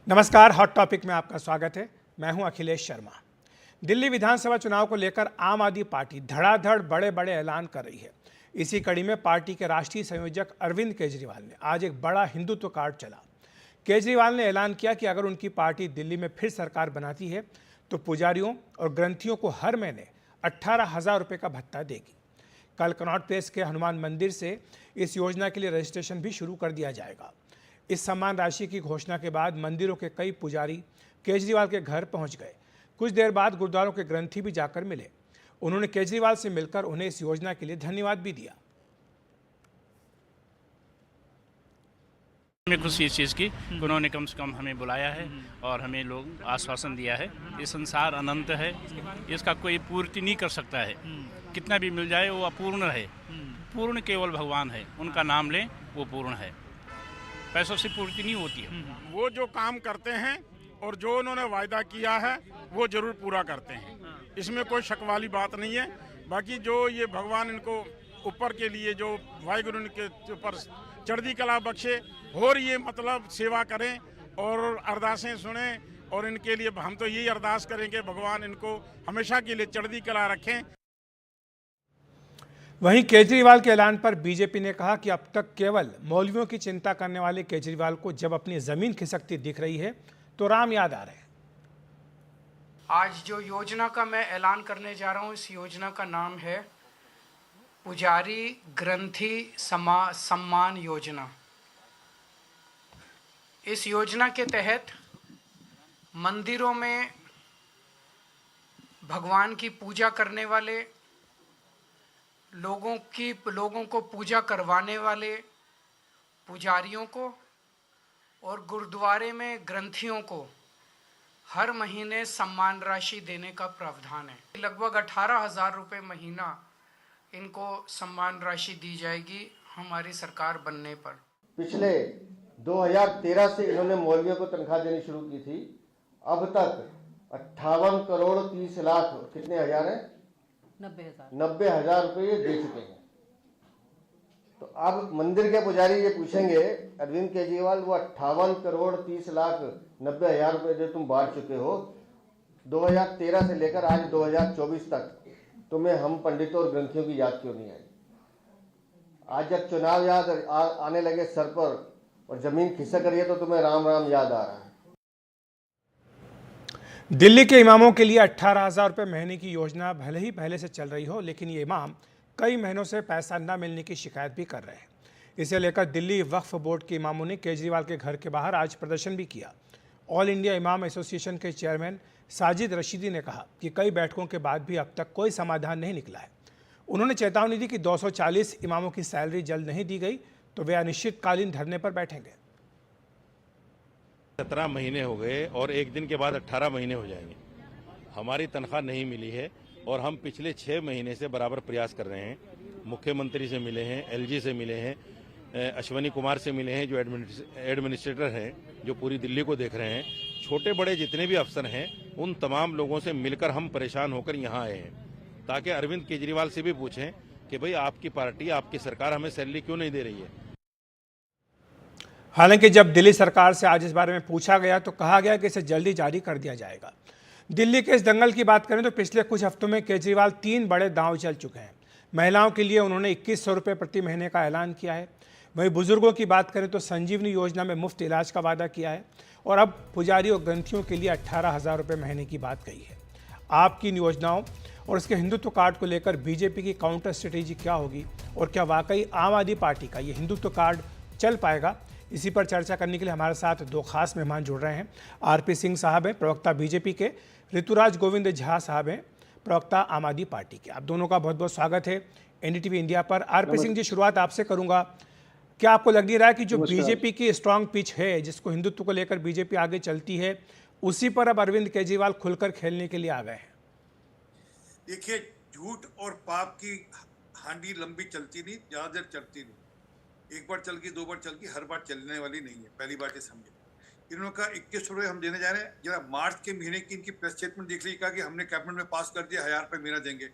नमस्कार, hot topic में आपका स्वागत है। मैं हूं अखिलेश शर्मा। दिल्ली विधानसभा चुनाव को लेकर आम आदमी पार्टी धड़ाधड़ बड़े बड़े ऐलान कर रही है। इसी कड़ी में पार्टी के राष्ट्रीय संयोजक अरविंद केजरीवाल ने आज एक बड़ा हिंदुत्व कार्ड चला। केजरीवाल ने ऐलान किया कि अगर उनकी पार्टी दिल्ली में फिर सरकार बनाती है तो पुजारियों और ग्रंथियों को हर महीने 18,000 रुपये का भत्ता देगी। कल कनॉट प्लेस के हनुमान मंदिर से इस योजना के लिए रजिस्ट्रेशन भी शुरू कर दिया जाएगा। इस सम्मान राशि की घोषणा के बाद मंदिरों के कई पुजारी केजरीवाल के घर पहुंच गए। कुछ देर बाद गुरुद्वारों के ग्रंथी भी जाकर मिले। उन्होंने केजरीवाल से मिलकर उन्हें इस योजना के लिए धन्यवाद भी दिया। हमें खुशी इस चीज़ की उन्होंने कम से कम हमें बुलाया है और हमें लोग आश्वासन दिया है। ये संसार अनंत है, इसका कोई पूर्ति नहीं कर सकता है। कितना भी मिल जाए वो अपूर्ण है। पूर्ण केवल भगवान है, उनका नाम लें वो पूर्ण है। पैसों से पूर्ति नहीं होती है। वो जो काम करते हैं और जो उन्होंने वायदा किया है वो जरूर पूरा करते हैं, इसमें कोई शक वाली बात नहीं है। बाकी जो ये भगवान इनको ऊपर के लिए जो वाहिगुरु इनके ऊपर चढ़ती कला बख्शे और ये मतलब सेवा करें और अरदासें सुने, और इनके लिए हम तो यही अरदास करेंगे भगवान इनको हमेशा के लिए चढ़ती कला रखें। वहीं केजरीवाल के ऐलान पर बीजेपी ने कहा कि अब तक केवल मौलवियों की चिंता करने वाले केजरीवाल को जब अपनी जमीन खिसकती दिख रही है तो राम याद आ रहे हैं। आज जो योजना का मैं ऐलान करने जा रहा हूं, इस योजना का नाम है पुजारी ग्रंथी सम्मान योजना। इस योजना के तहत मंदिरों में भगवान की पूजा करने वाले लोगों को पूजा करवाने वाले पुजारियों को और गुरुद्वारे में ग्रंथियों को हर महीने सम्मान राशि देने का प्रावधान है। लगभग 18,000 रुपये महीना इनको सम्मान राशि दी जाएगी हमारी सरकार बनने पर। पिछले 2013 से इन्होंने मौलवियों को तनख्वाह देनी शुरू की थी। अब तक 58 करोड़ 30 लाख कितने हजार है 90,000 रुपये ये दे चुके हैं। तो अब मंदिर के पुजारी ये पूछेंगे अरविंद केजरीवाल, वो 58 करोड़ 30 लाख 90,000 रुपये जो तुम बांट चुके हो 2013 से लेकर आज 2024 तक, तुम्हें हम पंडितों और ग्रंथियों की याद क्यों नहीं आई? आज जब चुनाव याद आने लगे सर पर और जमीन खिसक रही है तो तुम्हें राम राम याद आ रहा है। दिल्ली के इमामों के लिए 18,000 रुपये महीने की योजना भले ही पहले से चल रही हो, लेकिन ये इमाम कई महीनों से पैसा न मिलने की शिकायत भी कर रहे हैं। इसे लेकर दिल्ली वक्फ बोर्ड के इमामों ने केजरीवाल के घर के बाहर आज प्रदर्शन भी किया। ऑल इंडिया इमाम एसोसिएशन के चेयरमैन साजिद रशीदी ने कहा कि कई बैठकों के बाद भी अब तक कोई समाधान नहीं निकला है। उन्होंने चेतावनी दी कि 240 इमामों की सैलरी जल्द नहीं दी गई तो वे अनिश्चितकालीन धरने पर बैठेंगे। 17 महीने हो गए और एक दिन के बाद 18 महीने हो जाएंगे। हमारी तनख्वाह नहीं मिली है और हम पिछले 6 महीने से बराबर प्रयास कर रहे हैं। मुख्यमंत्री से मिले हैं, एलजी से मिले हैं, अश्वनी कुमार से मिले हैं जो एडमिनिस्ट्रेटर हैं, जो पूरी दिल्ली को देख रहे हैं। छोटे बड़े जितने भी अफसर हैं उन तमाम लोगों से मिलकर हम परेशान होकर यहाँ आए हैं ताकि अरविंद केजरीवाल से भी पूछें कि भाई आपकी पार्टी, आपकी सरकार हमें सैलरी क्यों नहीं दे रही है। हालांकि जब दिल्ली सरकार से आज इस बारे में पूछा गया तो कहा गया कि इसे जल्दी जारी कर दिया जाएगा। दिल्ली के इस दंगल की बात करें तो पिछले कुछ हफ्तों में केजरीवाल 3 बड़े दांव चल चुके हैं। महिलाओं के लिए उन्होंने 2100 रुपये प्रति महीने का ऐलान किया है। वहीं बुजुर्गों की बात करें तो संजीवनी योजना में मुफ्त इलाज का वादा किया है और अब पुजारी और ग्रंथियों के लिए 18,000 रुपये महीने की बात कही है। आपकी इन योजनाओं और इसके हिंदुत्व कार्ड को लेकर बीजेपी की काउंटर स्ट्रेटेजी क्या होगी और क्या वाकई आम आदमी पार्टी का ये हिंदुत्व कार्ड चल पाएगा, इसी पर चर्चा करने के लिए हमारे साथ 2 खास मेहमान जुड़ रहे हैं। आरपी सिंह साहब हैं, प्रवक्ता बीजेपी के, ऋतुराज गोविंद झा साहब हैं, प्रवक्ता आम आदमी पार्टी के। आप दोनों का बहुत बहुत स्वागत है एनडीटीवी इंडिया पर। आरपी सिंह जी, शुरुआत आपसे करूंगा। क्या आपको लग नहीं रहा है कि जो बीजेपी की स्ट्रांग पिच है, जिसको हिंदुत्व को लेकर बीजेपी आगे चलती है, उसी पर अब अरविंद केजरीवाल खुलकर खेलने के लिए आ गए हैं? देखिए, झूठ और पाप की हांडी लंबी चलती नहीं, ज्यादा देर चलती नहीं। एक बार चल गई, 2 बार चल गई, हर बार चलने वाली नहीं है। पहली बात ये समझे। इन्होंने कहा 2100 रुपये हम देने जा रहे हैं। जरा मार्च के महीने की इनकी प्रेस स्टेटमेंट देख लीजिए, कहा कि हमने कैबिनेट में पास कर दिया 1000 रुपये महीना देंगे।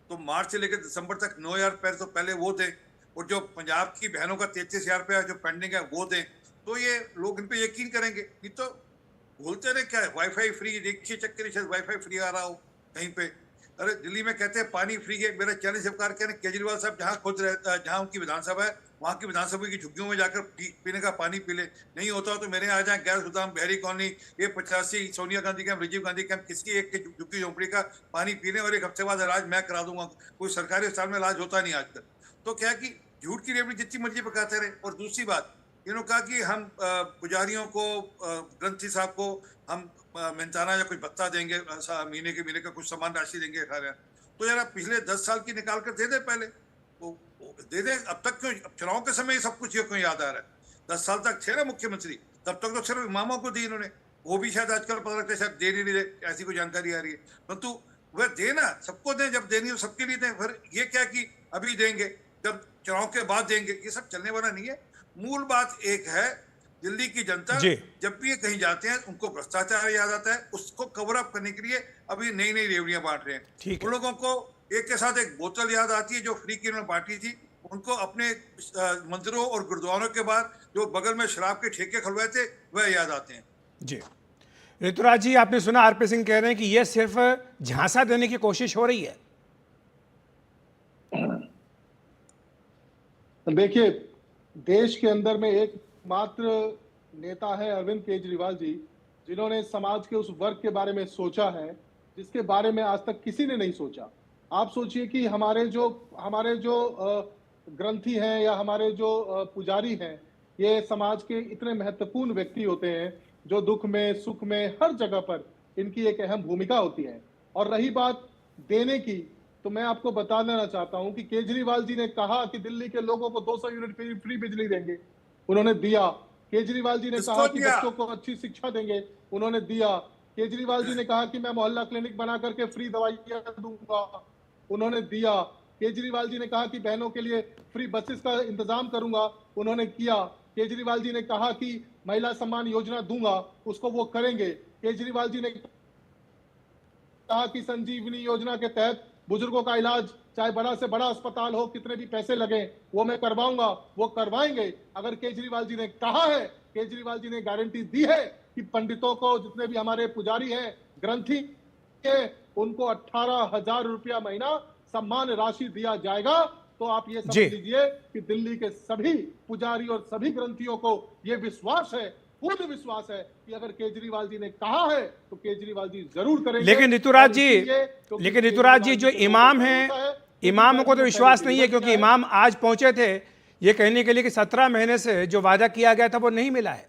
तो मार्च से लेकर दिसंबर तक 9,000 रुपये तो पहले वो दें, और जो पंजाब की बहनों का 33,000 रुपया जो पेंडिंग है वो दें। तो ये लोग इन पे यकीन करेंगे। नहीं तो बोलते रहे क्या है, वाईफाई फ्री, देखिए चक्कर शायद वाईफाई फ्री आ रहा हो कहीं पे। अरे दिल्ली में कहते हैं पानी फ्री है, मेरा चैनल सरकार कह रहे केजरीवाल साहब जहाँ खुद रहता है, जहाँ उनकी विधानसभा है, वहाँ की विधानसभा की झुग्गियों में जाकर पीने का पानी पी ले। नहीं होता तो मेरे आ जाए गैर सुदाम, बहरी कॉलोनी, ये 85 सोनिया गांधी कैंप, राजीव गांधी कैंप, किसी एक के झुग्गी झोंपड़ी का पानी पीने और एक हफ्ते बाद इलाज मैं करा दूंगा। कोई सरकारी अस्पताल में इलाज होता नहीं आजकल। तो क्या कि झूठ की रेवड़ी जितनी मर्जी पकाते रहे। और दूसरी बात, इन्होंने कहा कि हम पुजारियों को, ग्रंथी साहब को हम मेहनताना या कुछ भत्ता देंगे, महीने का कुछ समान राशि देंगे। तो यार पिछले 10 साल की निकाल कर दे दे पहले, वो दे दे। अब तक क्यों, अब चुनाव के समय सब कुछ क्यों याद आ रहा है? 10 साल तक थे ना मुख्यमंत्री, तब तक तो सिर्फ इमामों को दी इन्होंने, वो भी शायद आजकल पता लगता है शायद दे नहीं दे, ऐसी कोई जानकारी आ रही है। परंतु वह देना सबको दें, जब देनी हो सबके लिए दें। फिर ये क्या कि अभी देंगे, जब चुनाव के बाद देंगे, ये सब चलने वाला नहीं है। मूल बात एक है, दिल्ली की जनता जब भी ये कहीं जाते हैं उनको भ्रष्टाचार याद आता है, उसको कवर अप करने के लिए अभी नई नई रेवड़ियां बांट रहे हैं। उन लोगों को एक के साथ एक बोतल याद आती है जो फ्री की उन्होंने बांटी थी। उनको अपने मंदिरों और गुरुद्वारों के बाद जो बगल में शराब के ठेके खुलवाए थे वह याद आते हैं। जी ऋतुराज जी, आपने सुना आरपी सिंह कह रहे हैं कि यह सिर्फ झांसा देने की कोशिश हो रही है। देखिए, देश के अंदर में एकमात्र नेता है अरविंद केजरीवाल जी, जिन्होंने समाज के उस वर्ग के बारे में सोचा है जिसके बारे में आज तक किसी ने नहीं सोचा। आप सोचिए कि हमारे जो ग्रंथी हैं या हमारे जो पुजारी हैं, ये समाज के इतने महत्वपूर्ण व्यक्ति होते हैं जो दुख में, सुख में, हर जगह पर इनकी एक अहम भूमिका होती है। और रही बात देने की, तो मैं आपको बता देना चाहता हूं कि केजरीवाल जी ने कहा कि दिल्ली के लोगों को 200 यूनिट फ्री बिजली देंगे, उन्होंने दिया। केजरीवाल जी ने कहा कि बच्चों को अच्छी शिक्षा देंगे, उन्होंने दिया। केजरीवाल जी ने कहा कि मैं मोहल्ला क्लिनिक बना करके फ्री दवाइयां दूंगा, उन्होंने दिया। केजरीवाल जी ने कहा कि बहनों के लिए फ्री बसेस का इंतजाम करूंगा, उन्होंने किया। केजरीवाल जी ने कहा कि महिला सम्मान योजना दूंगा, उसको वो करेंगे। केजरीवाल जी ने कहा कि संजीवनी योजना के तहत बुजुर्गों का इलाज, चाहे बड़ा से बड़ा अस्पताल हो, कितने भी पैसे लगे, वो मैं करवाऊंगा, वो करवाएंगे। अगर केजरीवाल जी ने कहा है, केजरीवाल जी ने गारंटी दी है कि पंडितों को, जितने भी हमारे पुजारी हैं, ग्रंथी हैं, उनको 18,000 रुपया महीना सम्मान राशि दिया जाएगा। तो आप ये समझ लीजिए कि दिल्ली के सभी पुजारी और सभी ग्रंथियों को ये विश्वास है, पूर्ण विश्वास है कि अगर केजरीवाल जी ने कहा है तो केजरीवाल जी जरूर करेंगे। लेकिन ऋतुराज जी जो इमाम हैं, इमामों को तो विश्वास नहीं है, क्योंकि इमाम आज पहुंचे थे ये कहने के लिए कि 17 महीने से जो वादा किया गया था वो नहीं मिला है।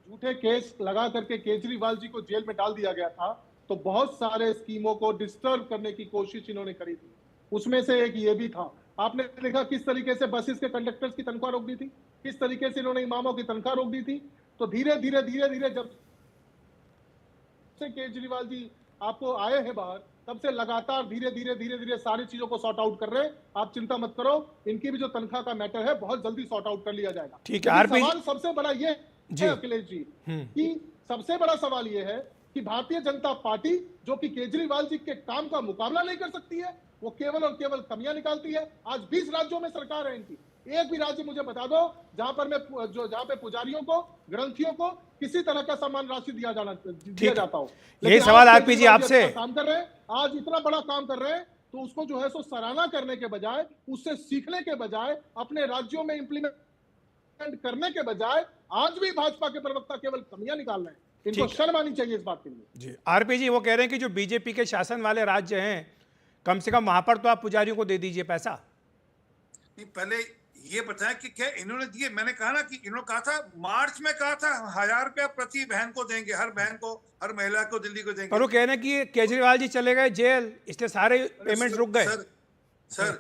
झूठे केस लगा करके केजरीवाल जी को जेल में डाल दिया गया था, तो बहुत सारे स्कीमों को डिस्टर्ब करने की कोशिश इन्होंने करी थी, उसमें से एक ये भी था। आपने देखा किस तरीके से बसेस के कंडक्टर्स की तनख्वाह रोक दी थी, किस तरीके से इन्होंने इमामों की तनख्वाह रोक दी थी। तो धीरे धीरे जब से केजरीवाल जी आपको आए हैं बाहर, तब से लगातार धीरे धीरे सारी चीजों को सॉर्ट आउट कर रहे हैं। आप चिंता मत करो, इनकी भी जो तनख्वाह का मैटर है बहुत जल्दी सॉर्ट आउट कर लिया जाएगा। ठीक है। सवाल सबसे बड़ा ये है अखिलेश जी, कि सबसे बड़ा सवाल ये है कि भारतीय जनता पार्टी, जो कि केजरीवाल जी के काम का मुकाबला नहीं कर सकती है, वो केवल और केवल कमियां निकालती है। आज 20 राज्यों में सरकार है इनकी, एक भी राज्य मुझे बता दो जहां पे पुजारियों को, ग्रंथियों को किसी तरह का सम्मान राशि दिया जाता हो। यही सवाल आरपी जी आपसे। काम कर रहे हैं, आज इतना बड़ा काम कर रहे हैं, तो उसको जो है सो सराहना करने के बजाय, उससे सीखने के बजाय, अपने राज्यों में इंप्लीमेंट करने के बजाय आज भी भाजपा के प्रवक्ता केवल कमियां निकाल रहे हैं। इनको शर्म आनी चाहिए इस बात के लिए। जी आरपी जी, वो कह रहे हैं कि जो बीजेपी के शासन वाले राज्य हैं, कम से कम वहां पर तो आप पुजारियों को दे दीजिए पैसा। नहीं, पहले ये बताया कि क्या इन्होंने दिए। मैंने कहा ना कि इन्होंने कहा था, मार्च में कहा था 1,000 रुपया प्रति बहन को देंगे, हर बहन को, हर महिला को दिल्ली को देंगे। पर वो कह रहे हैं कि केजरीवाल जी चले गए जेल, इसलिए सारे पेमेंट रुक गए। सर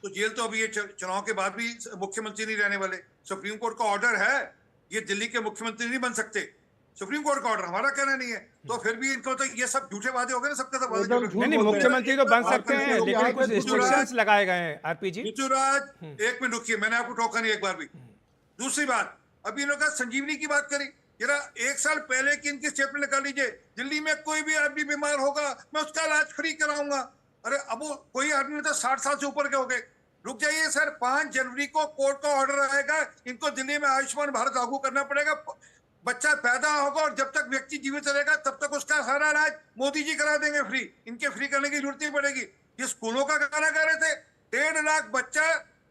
तो जेल तो अभी ये चुनाव के बाद भी मुख्यमंत्री नहीं रहने वाले। सुप्रीम कोर्ट का ऑर्डर है, ये दिल्ली के मुख्यमंत्री नहीं बन सकते। सुप्रीम कोर्ट का ऑर्डर, हमारा कहना नहीं है। तो फिर भी इनको तो ये सब झूठे वादे हो गए ना, सबके सब वादे। नहीं, मुख्यमंत्री तो बन सकते हैं, लेकिन कुछ रिस्ट्रिक्शंस लगाए गए हैं। आरपी जी, ऋतुराज एक मिनट रुकिए, मैंने आपको टोका नहीं एक बार भी। दूसरी बात, अभी इन्होंने संजीवनी की बात करी, जरा 1 साल पहले की इनकी स्टेटमेंट निकाल लीजिए। दिल्ली में कोई भी आदमी बीमार होगा, मैं उसका इलाज फ्री कराऊंगा। अरे अब वो कोई आदमी तो 60 साल से ऊपर के हो गए। रुक जाइए सर, 5 जनवरी को कोर्ट का ऑर्डर आएगा, इनको दिल्ली में आयुष्मान भारत लागू करना पड़ेगा। बच्चा पैदा होगा और जब तक व्यक्ति जीवित रहेगा तब तक उसका सारा इलाज मोदी जी करा देंगे फ्री। इनके फ्री करने की जरूरत नहीं पड़ेगी। ये स्कूलों का गाना गा रहे थे। 1.5 लाख बच्चा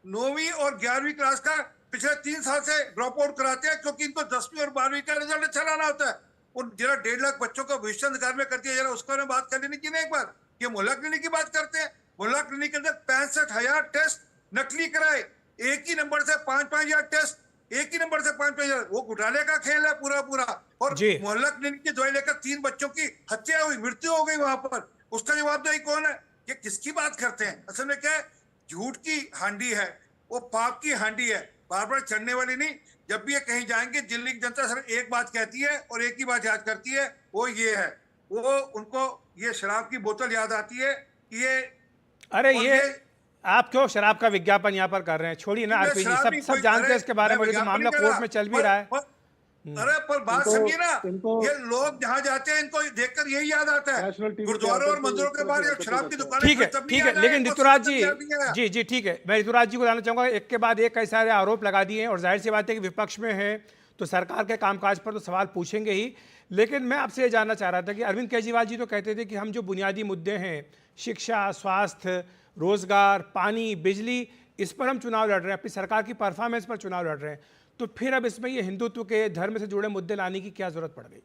9वीं और 11वीं क्लास का पिछले 3 साल से ड्रॉप आउट कराते हैं, क्योंकि इनको 10वीं और 12वीं का रिजल्ट अच्छा लाना होता है। उन जरा 1.5 लाख बच्चों का भविष्य अंधकार में कर दिया, जरा उसका में बात कर लेनी चाहिए एक बार। ये मोहल्ला क्लिनिक की बात करते हैं। मोहल्ला क्लिनिक के अंदर 65,000 टेस्ट नकली कराए। एक ही नंबर से 5,000 टेस्ट, एक ही नंबर से 5,000। वो घोटाले का खेल है पूरा। और मोहल्ला क्लिनिक की दवाई लेकर 3 बच्चों की हत्या हुई, मृत्यु हो गई वहां पर। उसका जवाबदेही कौन है? ये किसकी बात करते हैं? असल में क्या है, झूठ की हांडी है, वो पाप की हांडी है, बार बार चढ़ने वाली नहीं। जब भी ये कहीं जाएंगे, दिल्ली की जनता सिर्फ एक बात कहती है और एक ही बात याद करती है, वो ये है, वो उनको ये शराब की बोतल याद आती है कि ये अरे ये आप क्यों शराब का विज्ञापन यहाँ पर कर रहे हैं? छोड़िए ना आरपीजी, सब जानते हैं इसके बारे में। तो मामला कोर्ट में चल भी रहा है। अरे पर बात समझिए ना, ये लोग जहाँ जाते हैं इनको देखकर यही याद आता है, गुरुद्वारों और मंदिरों के बाहर शराब की दुकान। ठीक है, लेकिन ऋतुराज जी जी ठीक है, मैं ऋतुराज जी को जानना चाहूंगा। एक के बाद एक कई सारे आरोप लगा दिए हैं और जाहिर सी बात है कि विपक्ष में है तो सरकार के कामकाज पर तो सवाल पूछेंगे ही। लेकिन मैं आपसे ये जानना चाह रहा था कि अरविंद केजरीवाल जी तो कहते थे कि हम जो बुनियादी मुद्दे हैं, शिक्षा, स्वास्थ्य, रोजगार, पानी, बिजली, इस पर हम चुनाव लड़ रहे हैं, अपनी सरकार की परफॉर्मेंस पर चुनाव लड़ रहे हैं। तो फिर अब इसमें ये हिंदुत्व के, धर्म से जुड़े मुद्दे लाने की क्या जरूरत पड़ गई?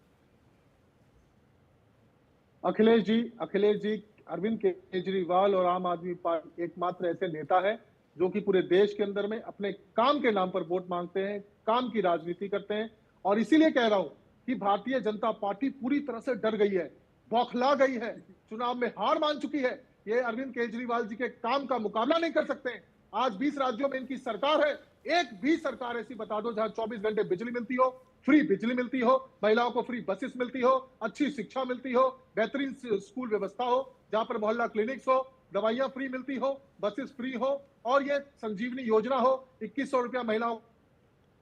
अखिलेश जी, अरविंद केजरीवाल और आम आदमी पार्टी एकमात्र ऐसे नेता है जो कि पूरे देश के अंदर में अपने काम के नाम पर वोट मांगते हैं, काम की राजनीति करते हैं। और इसीलिए कह रहा हूं कि भारतीय जनता पार्टी पूरी तरह से डर गई है, बौखला गई है, चुनाव में हार मान चुकी है। ये अरविंद केजरीवाल जी के काम का मुकाबला नहीं कर सकते हैं। आज 20 राज्यों में इनकी सरकार है, एक भी सरकार ऐसी बता दो जहां 24 घंटे बिजली मिलती हो, फ्री बिजली मिलती हो, महिलाओं को फ्री बसेस मिलती हो, अच्छी शिक्षा मिलती हो, बेहतरीन स्कूल व्यवस्था हो, जहां पर मोहल्ला क्लिनिक्स हो, दवाइयां फ्री मिलती हो, बसेस फ्री हो, और ये संजीवनी योजना हो, 2100 रुपया महिलाओं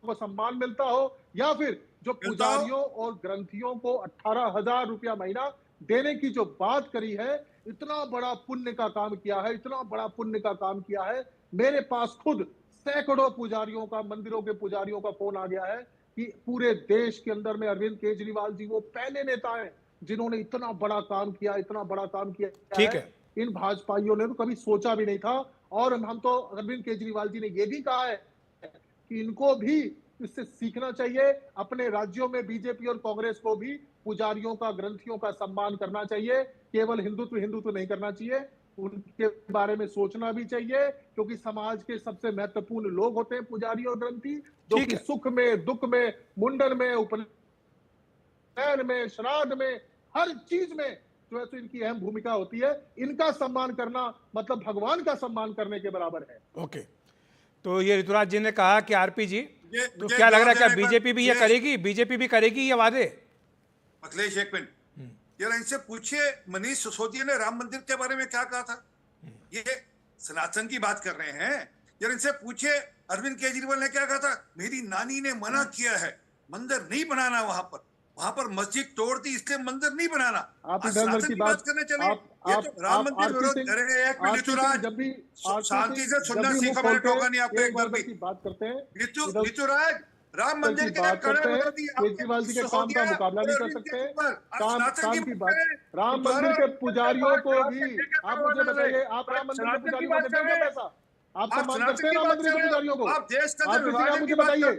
को सम्मान मिलता हो, या फिर जो पुजारियों और ग्रंथियों को 18,000 रुपया महीना देने की जो बात करी है। इतना बड़ा पुण्य का काम किया है, इतना बड़ा पुण्य का काम किया है। मेरे पास खुद सैकड़ों पुजारियों का, मंदिरों के पुजारियों का फोन आ गया है कि पूरे देश के अंदर में अरविंद केजरीवाल जी वो पहले नेता हैं जिन्होंने इतना बड़ा काम किया, इतना बड़ा काम किया। ठीक है, इन भाजपाइयों ने तो कभी सोचा भी नहीं था। और हम तो अरविंद केजरीवाल जी ने यह भी कहा है कि इनको भी इससे सीखना चाहिए। अपने राज्यों में बीजेपी और कांग्रेस को भी पुजारियों का, ग्रंथियों का सम्मान करना चाहिए। केवल हिंदुत्व नहीं करना चाहिए, उनके बारे में सोचना भी चाहिए, क्योंकि समाज के सबसे महत्वपूर्ण लोग होते हैं पुजारी और ग्रंथी, जो कि सुख में, दुख में, मुंडन में, उपनयन में, श्राद्ध में, हर चीज में जो है तो इनकी अहम भूमिका होती है। इनका सम्मान करना मतलब भगवान का सम्मान करने के बराबर है। ओके, तो ये ऋतुराज जी ने कहा कि आरपी जी, तो क्या लग रहा है, क्या बीजेपी भी ये करेगी? बीजेपी भी करेगी ये वादे? अखिलेश एक मिनट यार, इनसे पूछिए मनीष सिसोदिया ने राम मंदिर के बारे में क्या कहा था। ये सनातन की बात कर रहे हैं। यार इनसे पूछिए अरविंद केजरीवाल ने क्या कहा था। मेरी नानी ने मना किया है मंदिर नहीं बनाना, वहां पर मस्जिद तोड़ दी, इसलिए मंदिर नहीं बनाना। आप सनातन की बात करने चले, ये तो राम मंदिर विरोध करेंगे। एक मिनट ऋतुराज, जब भी शांति से सुनना सीखो, मैंने टोका नहीं आपको एक बार भी। बात करते हैं ऋतुराज, राम मंदिर की बात करते हैं, केजरीवाल जी के काम का मुकाबला नहीं कर सकते। काम की बात, राम मंदिर के पुजारियों को भी आप मुझे बताइए, आप राम मंदिर के पुजारियों को देंगे पैसा? आप सम्मान करते हैं राम मंदिर के पुजारियों को? आप देश का आप मुझे बताइए,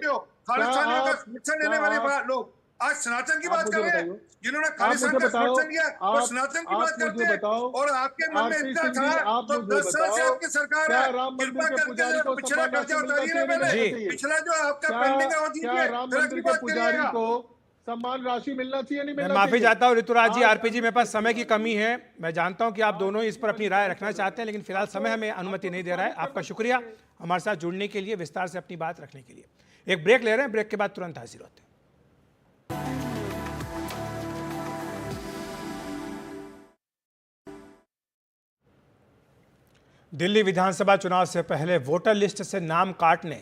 लेने वाले लोग आज सनातन की बात कर रहे हैं, जिन्होंने खालिस्तान का समर्थन किया, वो सनातन की बात करते हैं। और आपके मन में इतना था तो 10 साल से आपकी सरकार है, कृपा करके पिछला कर्जा उतारिए ना। पिछला जो आपका पेंडिंग है वो दीजिए। राम मंदिर के पुजारी को सम्मान राशि मिलना चाहिए, नहीं मिलना? मैं माफी चाहता हूँ ऋतुराज जी, आरपीजी मेरे पास समय की कमी है। मैं जानता हूँ कि आप दोनों इस पर अपनी राय रखना चाहते हैं, लेकिन फिलहाल समय हमें अनुमति नहीं दे रहा है। आपका शुक्रिया हमारे साथ जुड़ने के लिए, विस्तार से अपनी बात रखने के लिए। एक ब्रेक ले रहे हैं, ब्रेक के बाद तुरंत हाजिर होते हैं। दिल्ली विधानसभा चुनाव से पहले वोटर लिस्ट से नाम काटने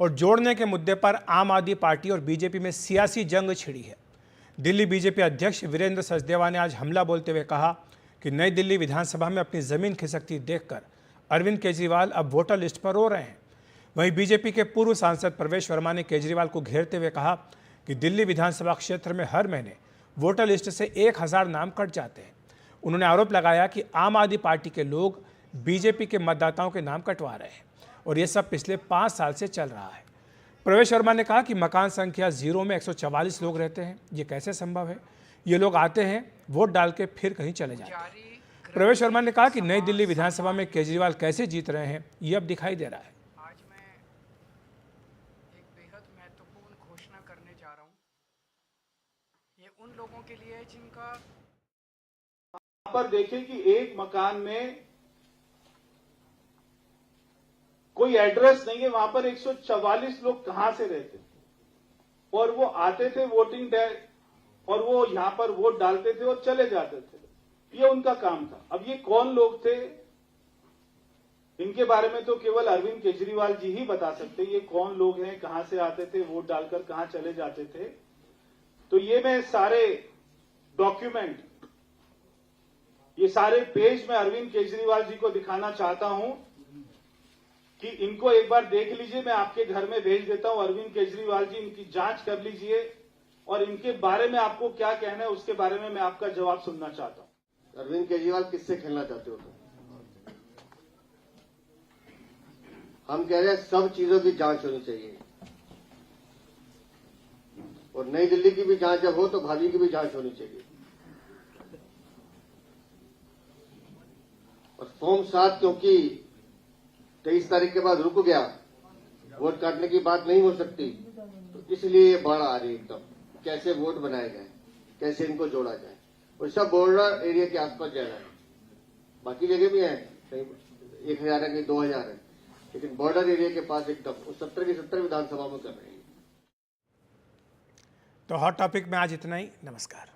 और जोड़ने के मुद्दे पर आम आदमी पार्टी और बीजेपी में सियासी जंग छिड़ी है। दिल्ली बीजेपी अध्यक्ष वीरेंद्र सचदेवा ने आज हमला बोलते हुए कहा कि नई दिल्ली विधानसभा में अपनी जमीन खिसकती देखकर अरविंद केजरीवाल अब वोटर लिस्ट पर रो रहे हैं। वहीं बीजेपी के पूर्व सांसद प्रवेश वर्मा ने केजरीवाल को घेरते हुए कहा कि दिल्ली विधानसभा क्षेत्र में हर महीने वोटर लिस्ट से 1000 नाम कट जाते हैं। उन्होंने आरोप लगाया कि आम आदमी पार्टी के लोग बीजेपी के मतदाताओं के नाम कटवा रहे हैं और ये सब पिछले 5 साल से चल रहा है। प्रवेश वर्मा ने कहा कि मकान संख्या 0 में 144 लोग रहते हैं, ये कैसे संभव है? ये लोग आते हैं, वोट डाल के फिर कहीं चले जाते हैं। प्रवेश वर्मा ने कहा कि नई दिल्ली विधानसभा में केजरीवाल कैसे जीत रहे हैं, ये अब दिखाई दे रहा है। आज मैं एक बेहद महत्वपूर्ण घोषणा करने जा रहा हूं। ये उन लोगों के लिए है जिनका पर देखें कि एक मकान में कोई एड्रेस नहीं है, वहां पर 144 लोग कहां से रहते और वो आते थे वोटिंग डे और वो यहां पर वोट डालते थे और चले जाते थे। ये उनका काम था। अब ये कौन लोग थे, इनके बारे में तो केवल अरविंद केजरीवाल जी ही बता सकते। ये कौन लोग हैं, कहां से आते थे, वोट डालकर कहां चले जाते थे। तो ये मैं सारे डॉक्यूमेंट, ये सारे पेज मैं अरविंद केजरीवाल जी को दिखाना चाहता हूं कि इनको एक बार देख लीजिए। मैं आपके घर में भेज देता हूं। अरविंद केजरीवाल जी, इनकी जांच कर लीजिए और इनके बारे में आपको क्या कहना है उसके बारे में मैं आपका जवाब सुनना चाहता हूं। अरविंद केजरीवाल किससे खेलना चाहते हो? हम कह रहे हैं सब चीजों की जांच होनी चाहिए और नई दिल्ली की भी जांच जब हो तो भाभी की भी जांच होनी चाहिए। और फॉर्म 7 क्योंकि 23 तारीख के बाद रुक गया, वोट काटने की बात नहीं हो सकती, तो इसलिए ये बाढ़ आ रही है एकदम। कैसे वोट बनाए जाए, कैसे इनको जोड़ा जाए, और सब बॉर्डर एरिया के आसपास जाना है। बाकी जगह भी है, कहीं 1000 है, कहीं 2000 है, लेकिन बॉर्डर एरिया के पास एकदम 70 की 70 विधानसभा में कर रहे हैं। तो हॉट टॉपिक में आज इतना ही। नमस्कार।